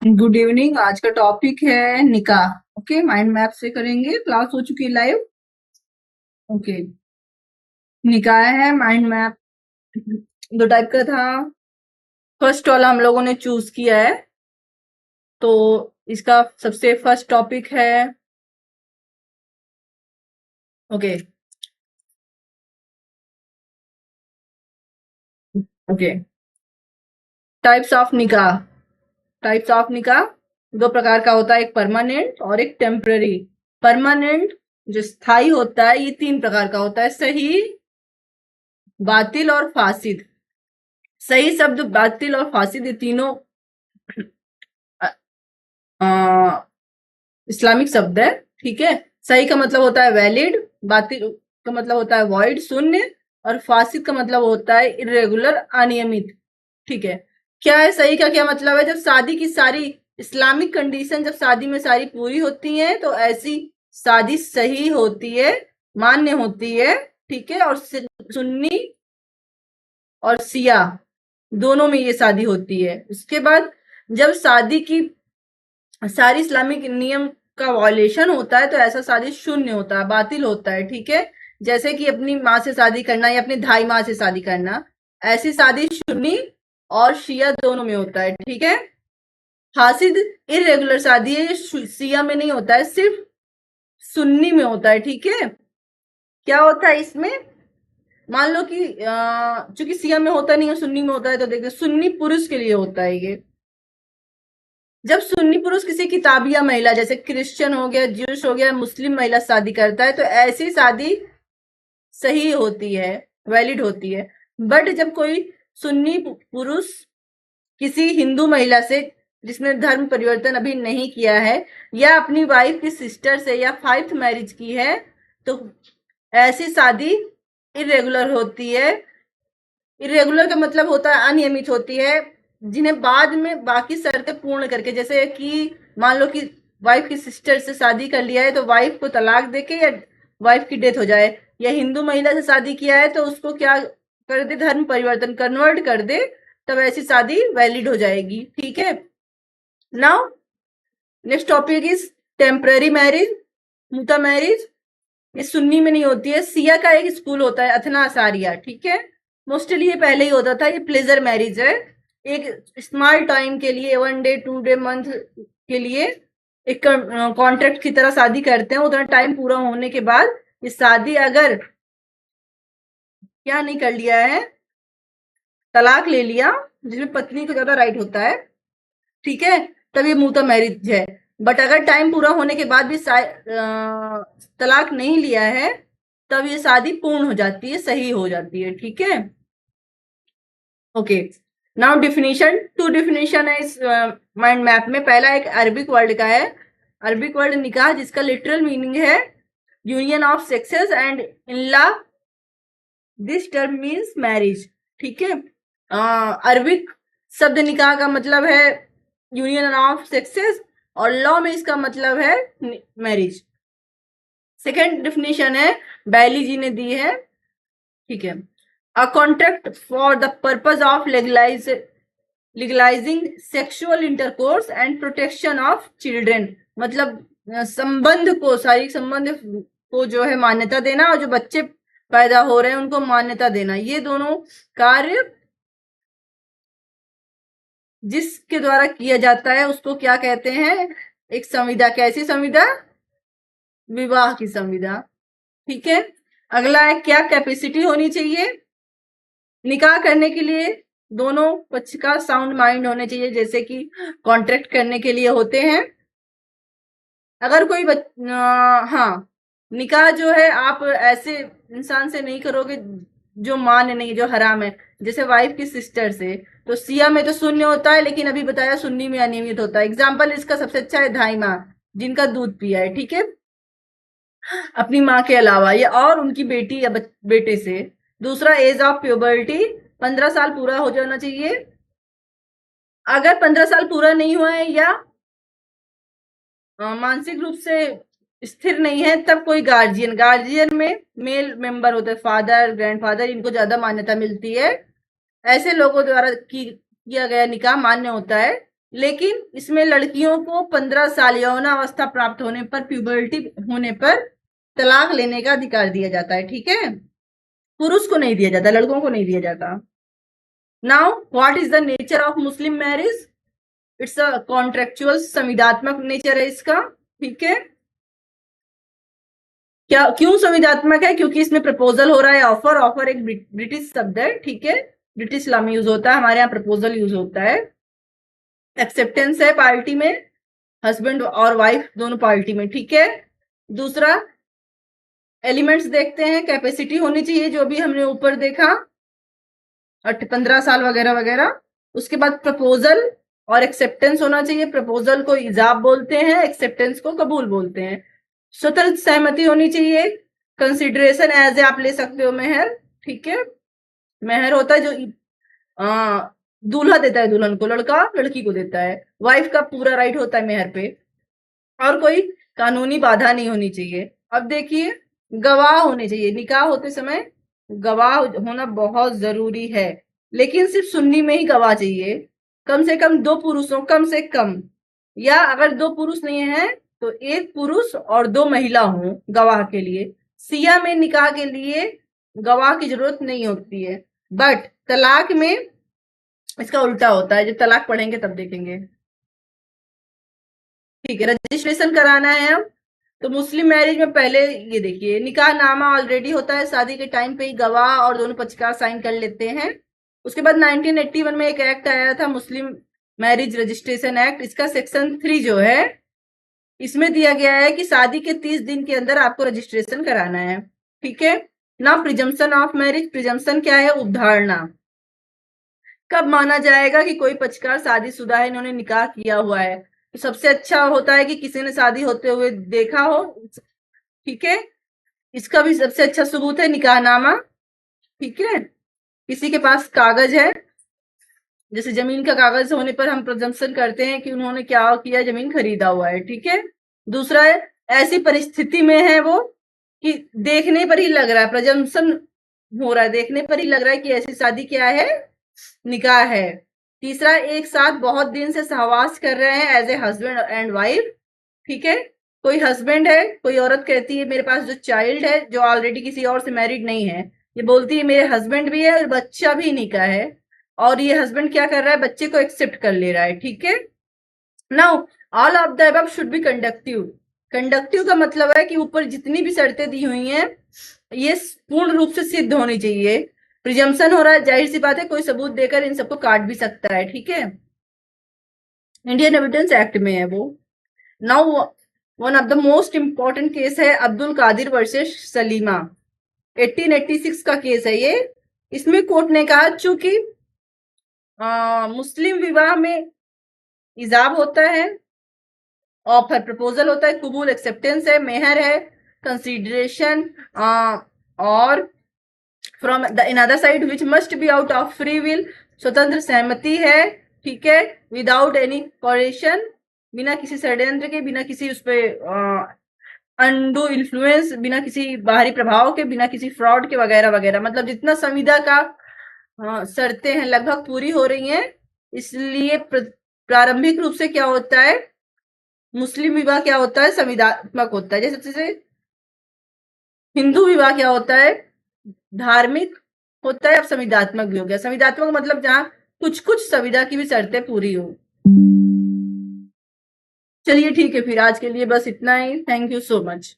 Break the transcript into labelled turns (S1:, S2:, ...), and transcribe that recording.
S1: Good evening. आज का topic है निकाह। ओके, माइंड मैप से करेंगे। क्लास हो चुकी है लाइव। ओके, निकाह है माइंड मैप। दो टाइप का था। फर्स्ट वाला हम लोगों ने चूज किया है, तो इसका सबसे फर्स्ट टॉपिक है। ओके ओके, टाइप्स ऑफ निकाह। टाइप्स ऑफ निकाह दो प्रकार का होता है, एक परमानेंट और एक टेम्पररी। परमानेंट जो स्थायी होता है, ये तीन प्रकार का होता है: सही, बातिल और फासिद। सही शब्द, बातिल और फासिद, ये तीनों इस्लामिक शब्द है। ठीक है। सही का मतलब होता है वैलिड, बातिल का मतलब होता है वॉइड, शून्य, और फासिद का मतलब होता है इरेगुलर, अनियमित। ठीक है। क्या है सही का क्या मतलब है? जब शादी की सारी इस्लामिक कंडीशन, जब शादी में सारी पूरी होती हैं, तो ऐसी शादी सही होती है, मान्य होती है। ठीक है। और सुन्नी और सिया दोनों में ये शादी होती है। उसके बाद जब शादी की सारी इस्लामिक नियम का वॉयलेशन होता है, तो ऐसा शादी शून्य होता है, बातिल होता है। ठीक है। जैसे कि अपनी माँ से शादी करना या अपनी धाई माँ से शादी करना, ऐसी शादी सुन्नी और शिया दोनों में होता है। ठीक है। हासिद इरेगुलर शादी है, ये शिया में नहीं होता है, सिर्फ सुन्नी में होता है। ठीक है। क्या होता है इसमें? मान लो कि चूंकि सिया में होता नहीं है, सुन्नी में होता है, तो देखिए सुन्नी पुरुष के लिए होता है ये। जब सुन्नी पुरुष किसी किताबिया महिला, जैसे क्रिश्चियन हो गया, ज्यूश हो गया, मुस्लिम महिला शादी करता है, तो ऐसी शादी सही होती है, वैलिड होती है। बट जब कोई सुन्नी पुरुष किसी हिंदू महिला से, जिसने धर्म परिवर्तन अभी नहीं किया है, या अपनी वाइफ की सिस्टर से, या फाइव्थ मैरिज की है, तो ऐसी शादी इरेगुलर होती है। इरेगुलर का मतलब होता है अनियमित होती है, जिन्हें बाद में बाकी शर्तें पूर्ण करके, जैसे कि मान लो कि वाइफ की सिस्टर से शादी कर लिया है, तो वाइफ को तलाक देके, या वाइफ की डेथ हो जाए, या हिंदू महिला से शादी किया है, तो उसको क्या कर दे, धर्म परिवर्तन, कन्वर्ट कर दे, तब ऐसी शादी वैलिड हो जाएगी। ठीक है। Now next topic is temporary marriage, मुता मैरिज। ये सुन्नी में नहीं होती है। सिया का एक स्कूल होता है, अथना असारिया। ठीक है। मोस्टली ये पहले ही होता था। ये प्लेजर मैरिज है, एक स्मॉल टाइम के लिए, 1 डे 2 डे मंथ के लिए एक कॉन्ट्रैक्ट की तरह शादी करते हैं। उतना टाइम पूरा होने के बाद ये शादी अगर क्या नहीं कर लिया है, तलाक ले लिया, जिसमें पत्नी को ज्यादा राइट होता है, ठीक है, तब ये मुहूर्त मैरिज है। बट अगर टाइम पूरा होने के बाद भी तलाक नहीं लिया है, तब ये शादी पूर्ण हो जाती है, सही हो जाती है। ठीक है। Okay, now definition. टू डिफिनीशन है इस माइंड मैप में। पहला एक अरबिक वर्ड का है, अरबिक वर्ड निकाह, जिसका लिटरल मीनिंग है union of sexes, and in law this term means marriage. ठीक है। अरबिक शब्द निकाह का मतलब है यूनियन ऑफ सेक्सेस, और लॉ में इसका मतलब है मैरिज। सेकेंड डिफिनेशन है, बैली जी ने दी है। ठीक है। A contract for the purpose of legalising sexual intercourse and protection of children. मतलब संबंध को, शारीरिक संबंध को जो है मान्यता देना, और जो बच्चे पैदा हो रहे हैं उनको मान्यता देना, ये दोनों कार्य जिसके द्वारा किया जाता है उसको क्या कहते हैं? एक संविदा। कैसी संविदा? विवाह की संविदा। ठीक है। अगला है, क्या कैपेसिटी होनी चाहिए निकाह करने के लिए? दोनों पक्ष का साउंड माइंड होने चाहिए, जैसे कि कॉन्ट्रैक्ट करने के लिए होते हैं। अगर कोई हाँ, निकाह जो है आप ऐसे इंसान से नहीं करोगे जो मान्य नहीं, जो हराम है। जैसे वाइफ की सिस्टर से, तो सिया में तो शून्य होता है, लेकिन अभी बताया सुन्नी में अनियमित होता है। एग्जाम्पल इसका सबसे अच्छा है धाई माँ, जिनका दूध पिया है। ठीक है। अपनी माँ के अलावा, या और उनकी बेटी या बेटे से। दूसरा, एज ऑफ प्यूबर्टी, 15 साल पूरा हो जाना चाहिए। अगर 15 साल पूरा नहीं हुआ है, या मानसिक रूप से स्थिर नहीं है, तब कोई गार्जियन, गार्जियन में मेल मेंबर होते हैं, फादर, ग्रैंडफादर, इनको ज्यादा मान्यता मिलती है। ऐसे लोगों द्वारा किया गया निकाह मान्य होता है, लेकिन इसमें लड़कियों को 15 साल यौनावस्था प्राप्त होने पर, प्यूबर्टी होने पर तलाक लेने का अधिकार दिया जाता है। ठीक है, पुरुष को नहीं दिया जाता, लड़कों को नहीं दिया जाता। Now what is the nature of Muslim marriage? It's a contractual, संविदात्मक नेचर है इसका। ठीक है, क्या क्यों संविदात्मक है? क्योंकि इसमें प्रपोजल हो रहा है। ऑफर, ऑफर एक ब्रिटिश शब्द है। ठीक है, ब्रिटिश लॉ में यूज होता है, हमारे यहाँ प्रपोजल यूज होता है। एक्सेप्टेंस है पार्टी में, हस्बैंड और वाइफ दोनों पार्टी में। ठीक है, दूसरा एलिमेंट्स देखते हैं। कैपेसिटी होनी चाहिए, जो भी हमने ऊपर देखा, 15 साल वगैरह वगैरह। उसके बाद प्रपोजल और एक्सेप्टेंस होना चाहिए। प्रपोजल को इजाब बोलते हैं, एक्सेप्टेंस को कबूल बोलते हैं। स्वतंत्र सहमति होनी चाहिए। कंसिडरेशन एज ए आप ले सकते हो मेहर। ठीक है, मेहर होता है जो दूल्हा देता है दुल्हन को, लड़का लड़की को देता है। वाइफ का पूरा राइट होता है मेहर पे, और कोई कानूनी बाधा नहीं होनी चाहिए। अब देखिए, गवाह होने चाहिए। निकाह होते समय गवाह होना बहुत जरूरी है, लेकिन सिर्फ सुन्नी में ही गवाह चाहिए। कम से कम 2 पुरुषों, कम से कम, या अगर 2 पुरुष नहीं है तो 1 पुरुष और 2 महिला हो गवाह के लिए। सिया में निकाह के लिए गवाह की जरूरत नहीं होती है, बट तलाक में इसका उल्टा होता है। जब तलाक पढ़ेंगे तब देखेंगे। ठीक है, रजिस्ट्रेशन कराना है हम, तो मुस्लिम मैरिज में पहले ये देखिए, निकाह नामा ऑलरेडी होता है, शादी के टाइम पे ही गवाह और दोनों पक्षकार साइन कर लेते हैं। उसके बाद 1981 में एक एक्ट आया था, मुस्लिम मैरिज रजिस्ट्रेशन एक्ट। इसका सेक्शन 3 जो है, इसमें दिया गया है कि शादी के 30 दिन के अंदर आपको रजिस्ट्रेशन कराना है। ठीक है ना। प्रिजम्पशन ऑफ मैरिज, प्रिजम्पशन क्या है? उपधारणा। कब माना जाएगा कि कोई पक्षकार शादीशुदा है, इन्होंने निकाह किया हुआ है? तो सबसे अच्छा होता है कि किसी ने शादी होते हुए देखा हो। ठीक है, इसका भी सबसे अच्छा सबूत है निकाहनामा। ठीक है, किसी के पास कागज है, जैसे जमीन का कागज होने पर हम प्रजम्पशन करते हैं कि उन्होंने क्या किया, जमीन खरीदा हुआ है। ठीक है, दूसरा है, ऐसी परिस्थिति में है वो कि देखने पर ही लग रहा है, प्रजम्पशन हो रहा है, देखने पर ही लग रहा है कि ऐसी शादी क्या है, निकाह है। तीसरा, एक साथ बहुत दिन से सहवास कर रहे हैं as a husband and wife. ठीक है, कोई हस्बैंड है, कोई औरत कहती है मेरे पास जो चाइल्ड है, जो ऑलरेडी किसी और से मैरिड नहीं है, ये बोलती है मेरे हस्बैंड भी है और बच्चा भी निकाह है, और ये हस्बैंड क्या कर रहा है, बच्चे को एक्सेप्ट कर ले रहा है। ठीक है, now all of the above should be conductive. Conductive का मतलब है कि ऊपर जितनी भी शर्तें दी हुई हैं, ये पूर्ण रूप से सिद्ध होनी चाहिए। प्रिजम्पशन हो रहा है, जाहिर सी बात है कोई सबूत देकर इन सबको काट भी सकता है। ठीक है, इंडियन एविडेंस एक्ट में है वो। Now one of the most important case है अब्दुल कादिर वर्सेस सलीमा, 1886 का केस है ये। इसमें कोर्ट ने कहा, चूंकि मुस्लिम विवाह में इजाब होता है, ऑफर प्रपोजल होता है, कबूल एक्सेप्टेंस है, मेहर है, कंसिडरेशन, और from the another side which must be out of free will, स्वतंत्र सहमति है। ठीक है, विदाउट एनी कोरेशन, बिना किसी षड्यंत्र के, बिना किसी उस पर अनडू इन्फ्लुएंस, बिना किसी बाहरी प्रभाव के, बिना किसी फ्रॉड के वगैरह वगैरह। मतलब जितना संविदा का शर्तें हैं लगभग पूरी हो रही हैं। इसलिए प्रारंभिक रूप से क्या होता है, मुस्लिम विवाह क्या होता है, संविदात्मक होता है। जैसे जैसे हिंदू विवाह क्या होता है, धार्मिक होता है, अब संविदात्मक भी हो गया। संविदात्मक मतलब जहां कुछ कुछ संविदा की भी शर्तें पूरी हो। चलिए ठीक है, फिर आज के लिए बस इतना ही। Thank you so much.